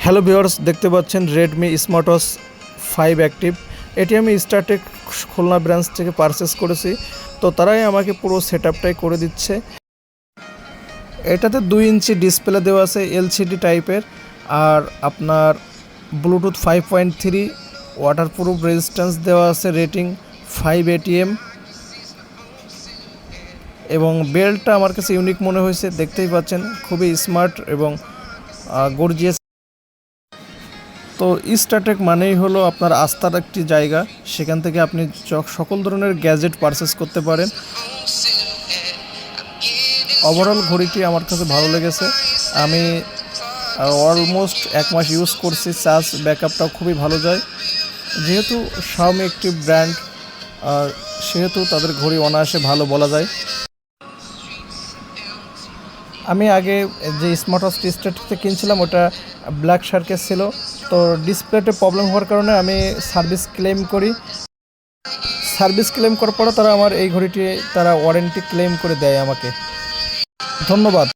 Hello viewers, দেখতে পাচ্ছেন Redmi smart watch 5 active. এটি আমি স্টারটেক খুলনা ব্রাঞ্চ থেকে পারচেস করেছি। তো তারাই আমাকে পুরো সেটআপটাই করে দিচ্ছে। এটাতে 2 ইঞ্চি ডিসপ্লে দেওয়া আছে এলসিডি টাইপের, আর আপনার ব্লুটুথ 5.3, ওয়াটারপ্রুফ রেজিস্ট্যান্স দেওয়া আছে, রেটিং 5 ATM, এবং বেল্টটা আমার কাছে ইউনিক মনে হয়েছে। দেখতেই পাচ্ছেন খুবই স্মার্ট এবং গর্জিয়াস। তো স্টারটেক মানেই হলো আপনার আস্থার একটি জায়গা, সেখান থেকে আপনি সকল ধরনের গ্যাজেট পারচেস করতে পারেন। ওভারঅল ঘড়িটি আমার কাছে ভালো লেগেছে। আমি অলমোস্ট 1 মাস ইউজ করছি। চার্জ ব্যাকআপটাও খুবই ভালো যায়। যেহেতু শাওমি একটি ব্র্যান্ড, সেহেতু তাদের ঘড়ি অনায়াসে ভালো বলা যায়। আমি আগে যে স্মার্ট ওয়াচটি স্টারটেক থেকে কিনছিলাম ওটা ব্ল্যাক শার্কের ছিল। তো ডিসপ্লেতে প্রবলেম হওয়ার কারণে আমি সার্ভিস ক্লেম করি। সার্ভিস ক্লেম করার পরে তারা আমার এই ঘড়িটি ওয়ারেন্টি ক্লেম করে দেয় আমাকে। ধন্যবাদ।